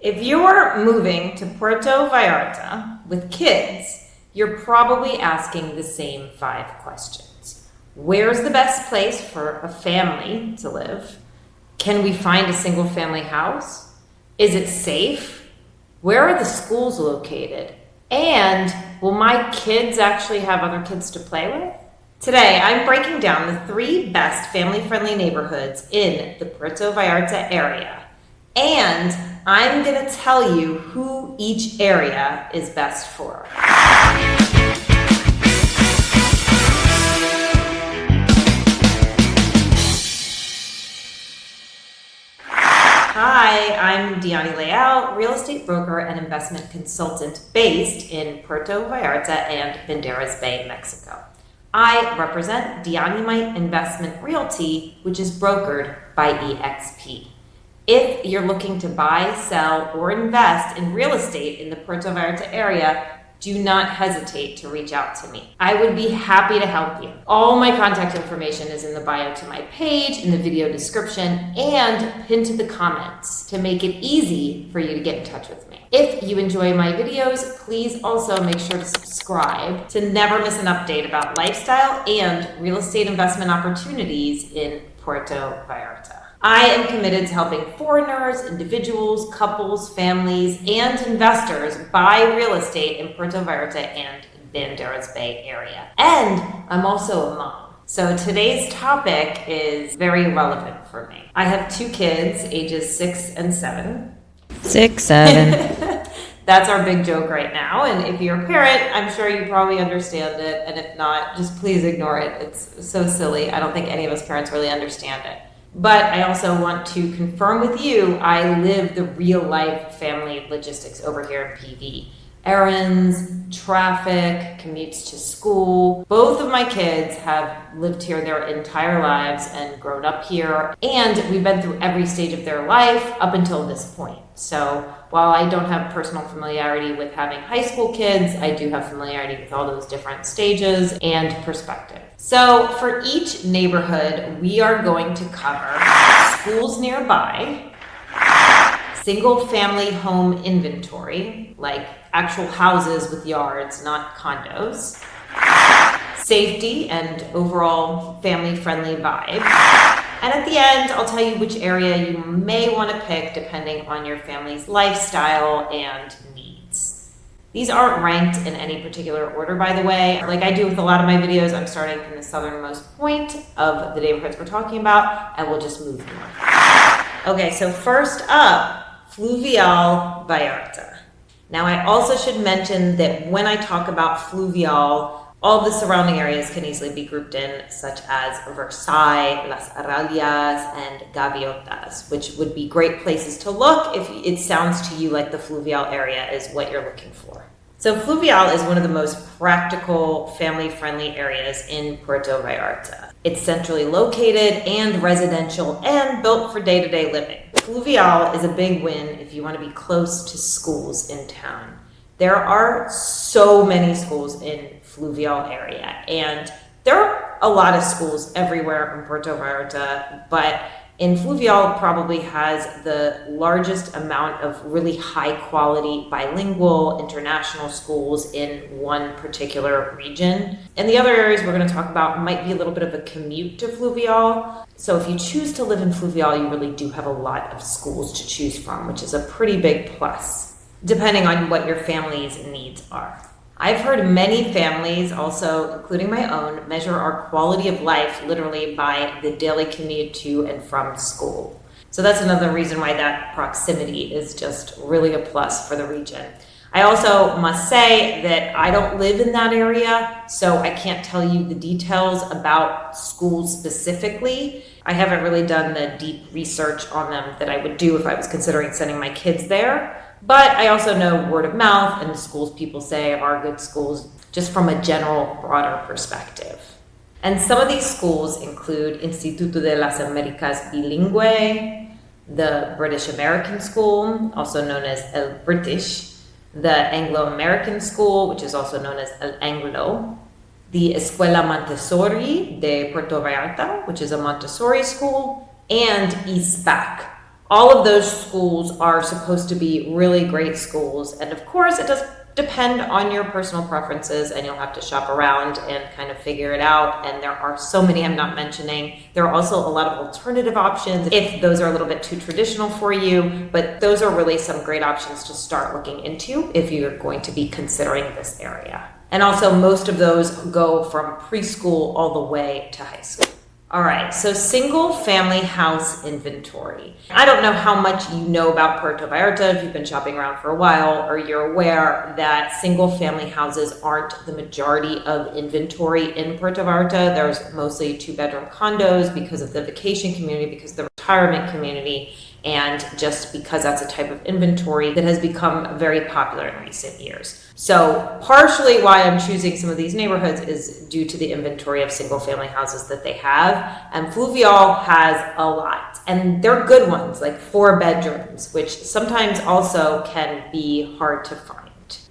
If you're moving to Puerto Vallarta with kids, you're probably asking the same 5 questions. Where's the best place for a family to live? Can we find a single family house? Is it safe? Where are the schools located? And will my kids actually have other kids to play with? Today, I'm breaking down the 3 best family-friendly neighborhoods in the Puerto Vallarta area. And I'm going to tell you who each area is best for. Hi, I'm Dyani Leal, real estate broker and investment consultant based in Puerto Vallarta and Banderas Bay, Mexico. I represent Dyanimite Investment Realty, which is brokered by EXP. If you're looking to buy, sell, or invest in real estate in the Puerto Vallarta area, do not hesitate to reach out to me. I would be happy to help you. All my contact information is in the bio to my page, in the video description, and pinned to the comments to make it easy for you to get in touch with me. If you enjoy my videos, please also make sure to subscribe to never miss an update about lifestyle and real estate investment opportunities in Puerto Vallarta. I am committed to helping foreigners, individuals, couples, families, and investors buy real estate in Puerto Vallarta and Banderas Bay area. And I'm also a mom. So today's topic is very relevant for me. I have 2 kids, ages 6 and 7. 6, 7. That's our big joke right now. And if you're a parent, I'm sure you probably understand it. And if not, just please ignore it. It's so silly. I don't think any of us parents really understand it. But I also want to confirm with you, I live the real life family logistics over here in PV. Errands, traffic, commutes to school. Both of my kids have lived here their entire lives and grown up here. And we've been through every stage of their life up until this point. So while I don't have personal familiarity with having high school kids, I do have familiarity with all those different stages and perspective. So for each neighborhood, we are going to cover schools nearby, single family home inventory, like actual houses with yards, not condos, safety and overall family-friendly vibe. And at the end, I'll tell you which area you may want to pick depending on your family's lifestyle and needs. These aren't ranked in any particular order, by the way. Like I do with a lot of my videos, I'm starting from the southernmost point of the neighborhoods we're talking about, and we'll just move north. Okay, so first up, Fluvial Vallarta. Now, I also should mention that when I talk about Fluvial, all the surrounding areas can easily be grouped in, such as Versailles, Las Aralias, and Gaviotas, which would be great places to look if it sounds to you like the Fluvial area is what you're looking for. So Fluvial is one of the most practical, family-friendly areas in Puerto Vallarta. It's centrally located and residential and built for day-to-day living. Fluvial is a big win if you want to be close to schools in town. There are so many schools in Fluvial area, and there are a lot of schools everywhere in Puerto Vallarta, but in Fluvial probably has the largest amount of really high quality bilingual international schools in one particular region. And the other areas we're going to talk about might be a little bit of a commute to Fluvial. So if you choose to live in Fluvial, you really do have a lot of schools to choose from, which is a pretty big plus, depending on what your family's needs are. I've heard many families, also including my own, measure our quality of life literally by the daily commute to and from school. So that's another reason why that proximity is just really a plus for the region. I also must say that I don't live in that area, so I can't tell you the details about schools specifically. I haven't really done the deep research on them that I would do if I was considering sending my kids there. But I also know word of mouth and the schools people say are good schools just from a general, broader perspective. And some of these schools include Instituto de las Americas Bilingüe, the British American School, also known as El British, the Anglo-American School, which is also known as El Anglo, the Escuela Montessori de Puerto Vallarta, which is a Montessori school, and ISPAC, All of those schools are supposed to be really great schools. And of course, it does depend on your personal preferences, and you'll have to shop around and kind of figure it out. And there are so many I'm not mentioning. There are also a lot of alternative options if those are a little bit too traditional for you, but those are really some great options to start looking into if you're going to be considering this area. And also, most of those go from preschool all the way to high school. All right, so single family house inventory. I don't know how much you know about Puerto Vallarta if you've been shopping around for a while, or you're aware that single family houses aren't the majority of inventory in Puerto Vallarta. There's mostly 2-bedroom condos because of the vacation community, because of the retirement community, and just because that's a type of inventory that has become very popular in recent years. So partially why I'm choosing some of these neighborhoods is due to the inventory of single family houses that they have. And Fluvial has a lot, and they're good ones, like 4 bedrooms, which sometimes also can be hard to find.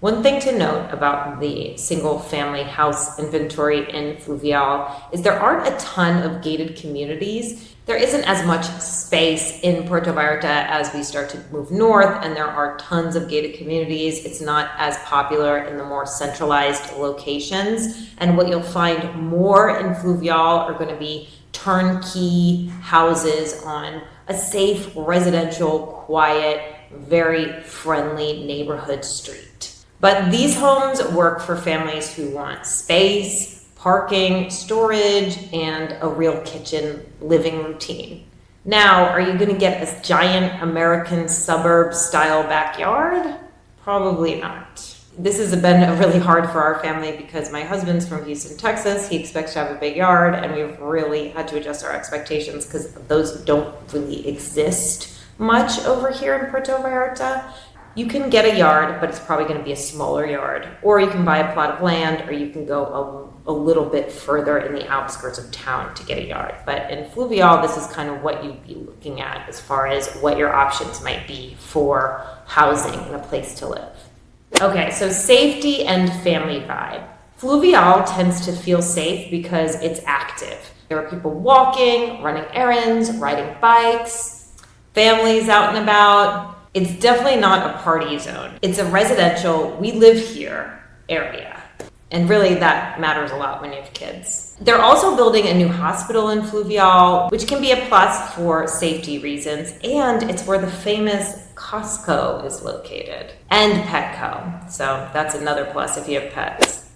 One thing to note about the single family house inventory in Fluvial is there aren't a ton of gated communities. There isn't as much space in Puerto Vallarta as we start to move north, and there are tons of gated communities. It's not as popular in the more centralized locations. And what you'll find more in Fluvial are going to be turnkey houses on a safe, residential, quiet, very friendly neighborhood street. But these homes work for families who want space, parking, storage, and a real kitchen living routine. Now, are you going to get this giant American suburb style backyard? Probably not. This has been really hard for our family because my husband's from Houston, Texas. He expects to have a big yard, and we've really had to adjust our expectations because those don't really exist much over here in Puerto Vallarta. You can get a yard, but it's probably going to be a smaller yard. Or you can buy a plot of land, or you can go a little bit further in the outskirts of town to get a yard. But in Fluvial, this is kind of what you'd be looking at as far as what your options might be for housing and a place to live. Okay, so safety and family vibe. Fluvial tends to feel safe because it's active. There are people walking, running errands, riding bikes, families out and about. It's definitely not a party zone. It's a residential, we live here area. And really that matters a lot when you have kids. They're also building a new hospital in Fluvial, which can be a plus for safety reasons. And it's where the famous Costco is located, and Petco. So that's another plus if you have pets.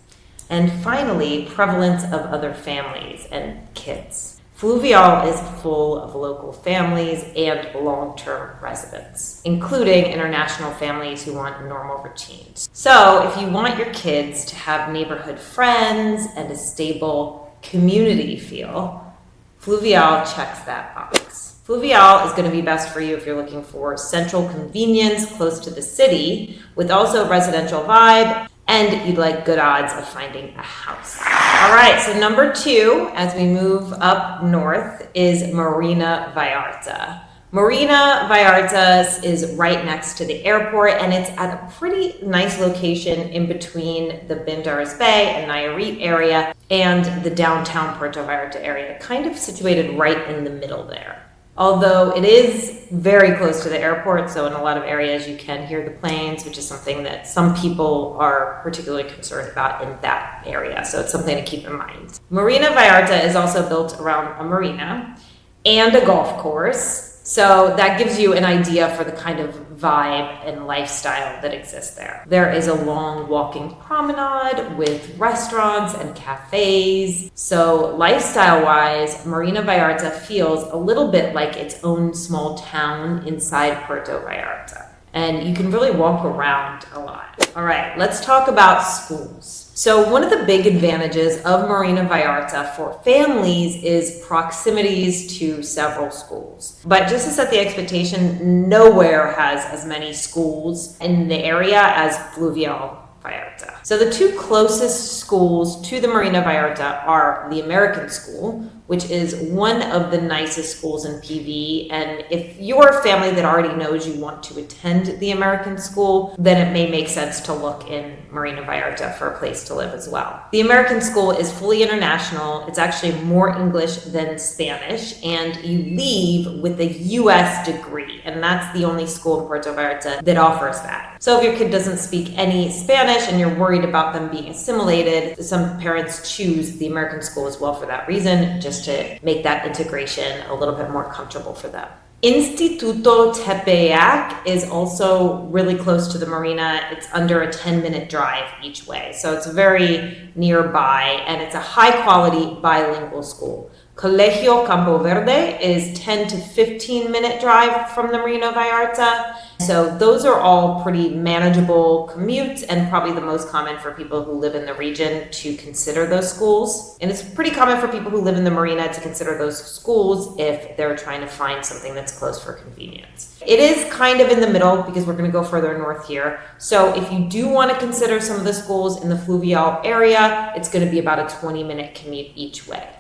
And finally, prevalence of other families and kids. Fluvial is full of local families and long-term residents, including international families who want normal routines. So if you want your kids to have neighborhood friends and a stable community feel, Fluvial checks that box. Fluvial is going to be best for you if you're looking for central convenience close to the city with also residential vibe, and you'd like good odds of finding a house. All right, so number 2, as we move up north, is Marina Vallarta. Marina Vallarta is right next to the airport, and it's at a pretty nice location in between the Banderas Bay and Nayarit area and the downtown Puerto Vallarta area, kind of situated right in the middle there. Although it is very close to the airport, so in a lot of areas you can hear the planes, which is something that some people are particularly concerned about in that area. So it's something to keep in mind. Marina Vallarta is also built around a marina and a golf course. So that gives you an idea for the kind of vibe and lifestyle that exists there. There is a long walking promenade with restaurants and cafes. So lifestyle-wise, Marina Vallarta feels a little bit like its own small town inside Puerto Vallarta. And you can really walk around a lot. All right, let's talk about schools. So one of the big advantages of Marina Vallarta for families is proximities to several schools. But just to set the expectation, nowhere has as many schools in the area as Fluvial Vallarta. So the 2 closest schools to the Marina Vallarta are the American School, which is one of the nicest schools in PV. And if you're a family that already knows you want to attend the American school, then it may make sense to look in Marina Vallarta for a place to live as well. The American school is fully international. It's actually more English than Spanish, and you leave with a US degree, and that's the only school in Puerto Vallarta that offers that. So if your kid doesn't speak any Spanish and you're worried about them being assimilated, some parents choose the American school as well for that reason, just to make that integration a little bit more comfortable for them. Instituto Tepeyac is also really close to the marina. It's under a 10-minute drive each way, so it's very nearby, and it's a high-quality bilingual school. Colegio Campo Verde is 10 to 15-minute drive from the Marina Vallarta. So those are all pretty manageable commutes and probably the most common for people who live in the region to consider those schools. And it's pretty common for people who live in the marina to consider those schools if they're trying to find something that's close for convenience. It is kind of in the middle because we're going to go further north here. So if you do want to consider some of the schools in the Fluvial area, it's going to be about a 20-minute commute each way.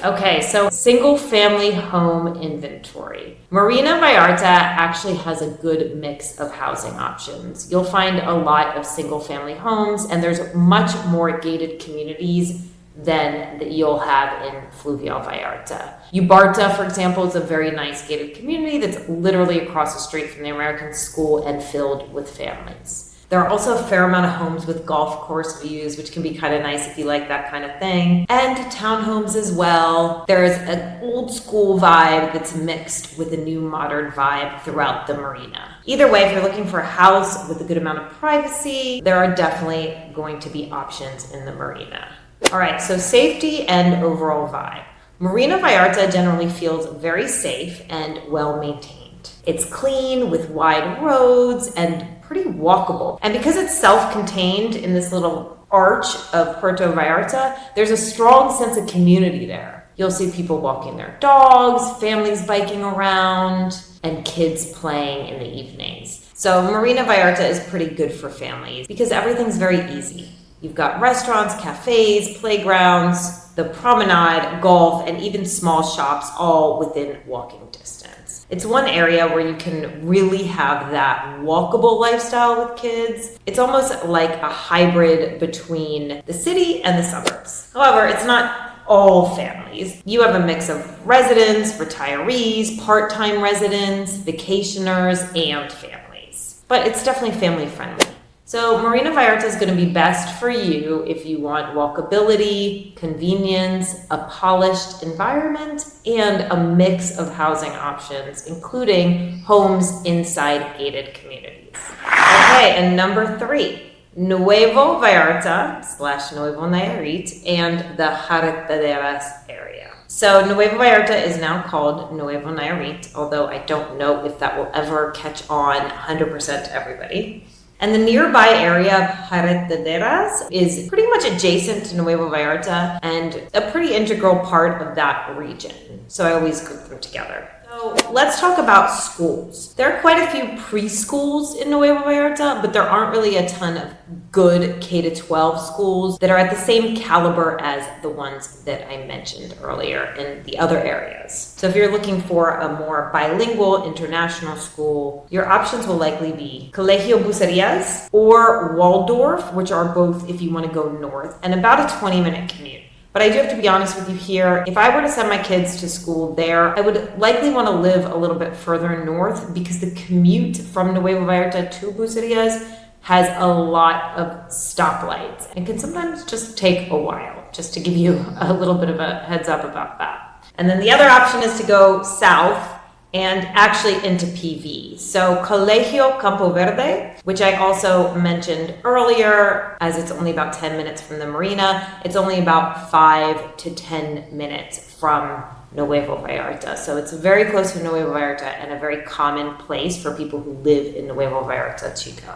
Okay, so single family home inventory. Marina Vallarta actually has a good mix of housing options. You'll find a lot of single family homes, and there's much more gated communities than that you'll have in Fluvial Vallarta. Ubarta, for example, is a very nice gated community that's literally across the street from the American school and filled with families. There are also a fair amount of homes with golf course views, which can be kind of nice if you like that kind of thing. And townhomes as well. There's an old school vibe that's mixed with a new modern vibe throughout the marina. Either way, if you're looking for a house with a good amount of privacy, there are definitely going to be options in the marina. All right, so safety and overall vibe. Marina Vallarta generally feels very safe and well maintained. It's clean with wide roads and pretty walkable. And because it's self-contained in this little arch of Puerto Vallarta, there's a strong sense of community there. You'll see people walking their dogs, families biking around, and kids playing in the evenings. So Marina Vallarta is pretty good for families because everything's very easy. You've got restaurants, cafes, playgrounds, the promenade, golf, and even small shops all within walking distance. It's one area where you can really have that walkable lifestyle with kids. It's almost like a hybrid between the city and the suburbs. However, it's not all families. You have a mix of residents, retirees, part-time residents, vacationers, and families. But it's definitely family friendly. So Marina Vallarta is going to be best for you if you want walkability, convenience, a polished environment, and a mix of housing options, including homes inside gated communities. Okay, and number 3, Nuevo Vallarta / Nuevo Nayarit and the Jarretaderas area. So Nuevo Vallarta is now called Nuevo Nayarit, although I don't know if that will ever catch on 100% to everybody. And the nearby area of Jarretaderas is pretty much adjacent to Nuevo Vallarta and a pretty integral part of that region. So I always group them together. So let's talk about schools. There are quite a few preschools in Nuevo Vallarta, but there aren't really a ton of good K-12 schools that are at the same caliber as the ones that I mentioned earlier in the other areas. So if you're looking for a more bilingual international school, your options will likely be Colegio Bucerías or Waldorf, which are both if you want to go north, and about a 20-minute commute. But I do have to be honest with you here. If I were to send my kids to school there, I would likely want to live a little bit further north because the commute from Nuevo Vallarta to Bucerías has a lot of stoplights and can sometimes just take a while, just to give you a little bit of a heads up about that. And then the other option is to go south and actually into PV. So Colegio Campo Verde, which I also mentioned earlier, as it's only about 10 minutes from the marina, it's only about 5 to 10 minutes from Nuevo Vallarta. So it's very close to Nuevo Vallarta and a very common place for people who live in Nuevo Vallarta to go.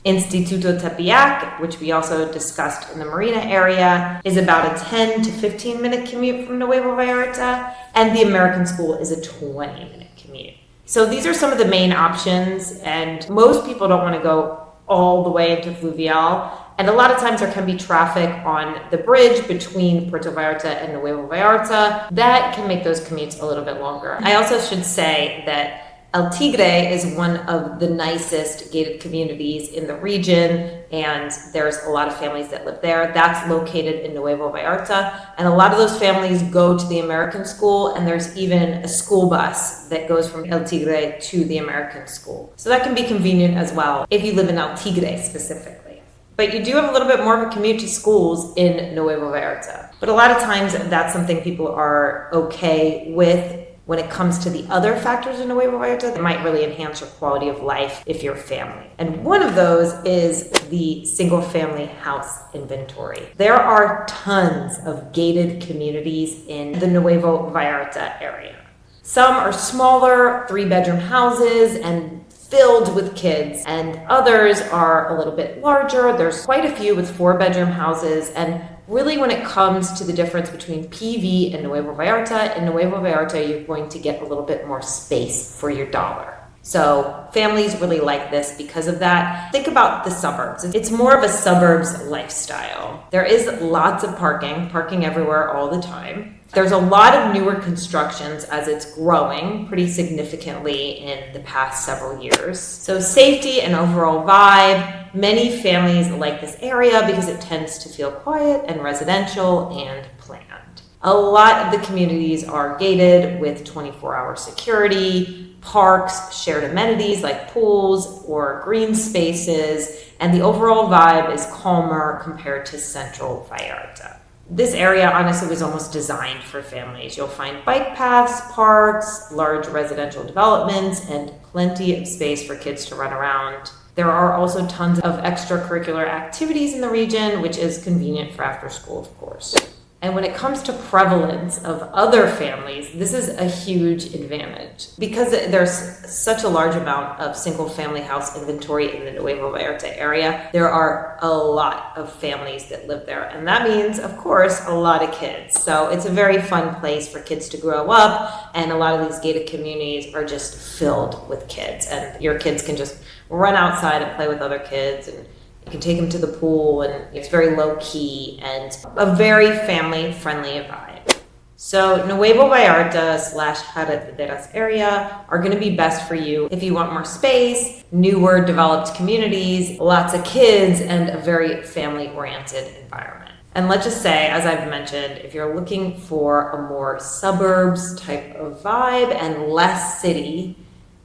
Instituto Tepeyac, which we also discussed in the marina area, is about a 10 to 15 minute commute from Nuevo Vallarta, and the American school is a 20-minute commute. So these are some of the main options, and most people don't want to go all the way into Fluvial. And a lot of times there can be traffic on the bridge between Puerto Vallarta and Nuevo Vallarta. That can make those commutes a little bit longer. I also should say that El Tigre is one of the nicest gated communities in the region, and there's a lot of families that live there. That's located in Nuevo Vallarta, and a lot of those families go to the American school, and there's even a school bus that goes from El Tigre to the American school. So that can be convenient as well if you live in El Tigre specifically. But you do have a little bit more of a commute to schools in Nuevo Vallarta. But a lot of times that's something people are okay with. When it comes to the other factors in Nuevo Vallarta that might really enhance your quality of life if you're a family. And one of those is the single family house inventory. There are tons of gated communities in the Nuevo Vallarta area. Some are smaller 3-bedroom houses and filled with kids, and others are a little bit larger. There's quite a few with 4-bedroom houses, and really when it comes to the difference between PV and Nuevo Vallarta, in Nuevo Vallarta you're going to get a little bit more space for your dollar. So families really like this because of that. Think about the suburbs. It's more of a suburbs lifestyle. There is lots of parking everywhere all the time. There's a lot of newer constructions as it's growing pretty significantly in the past several years. So safety and overall vibe, many families like this area because it tends to feel quiet and residential and planned. A lot of the communities are gated with 24-hour security, parks, shared amenities like pools or green spaces, and the overall vibe is calmer compared to Central Vallarta. This area honestly was almost designed for families. You'll find bike paths, parks, large residential developments, and plenty of space for kids to run around. There are also tons of extracurricular activities in the region, which is convenient for after school, of course. And when it comes to prevalence of other families, this is a huge advantage. Because there's such a large amount of single family house inventory in the Nuevo Vallarta area, there are a lot of families that live there. And that means, of course, a lot of kids. So it's a very fun place for kids to grow up. And a lot of these gated communities are just filled with kids. And your kids can just run outside and play with other kids, and you can take them to the pool, and it's very low key and a very family friendly vibe. So Nuevo Vallarta / Carreteras area are going to be best for you if you want more space, newer developed communities, lots of kids, and a very family oriented environment. And let's just say, as I've mentioned, if you're looking for a more suburbs type of vibe and less city,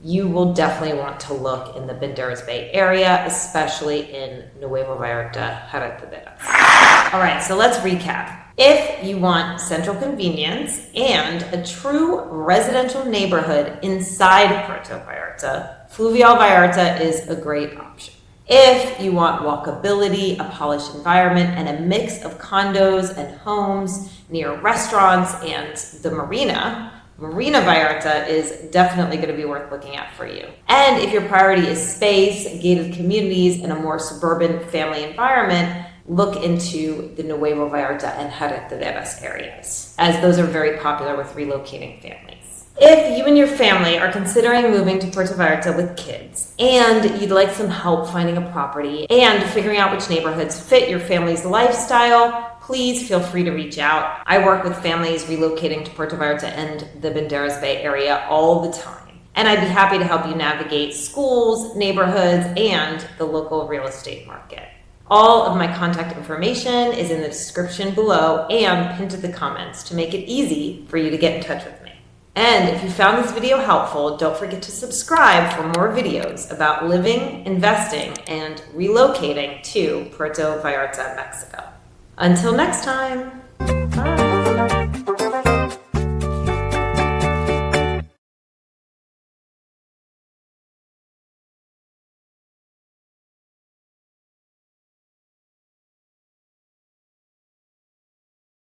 you will definitely want to look in the Banderas Bay area, especially in Nuevo Vallarta, Carreteras. All right, so let's recap. If you want central convenience and a true residential neighborhood inside Puerto Vallarta, Fluvial Vallarta is a great option. If you want walkability, a polished environment, and a mix of condos and homes near restaurants and the Marina Vallarta is definitely going to be worth looking at for you. And if your priority is space, gated communities, and a more suburban family environment, look into the Nuevo Vallarta and Carreteras areas, as those are very popular with relocating families. If you and your family are considering moving to Puerto Vallarta with kids, and you'd like some help finding a property and figuring out which neighborhoods fit your family's lifestyle, please feel free to reach out. I work with families relocating to Puerto Vallarta and the Banderas Bay area all the time. And I'd be happy to help you navigate schools, neighborhoods, and the local real estate market. All of my contact information is in the description below and pinned to the comments to make it easy for you to get in touch with me. And if you found this video helpful, don't forget to subscribe for more videos about living, investing, and relocating to Puerto Vallarta, Mexico. Until next time.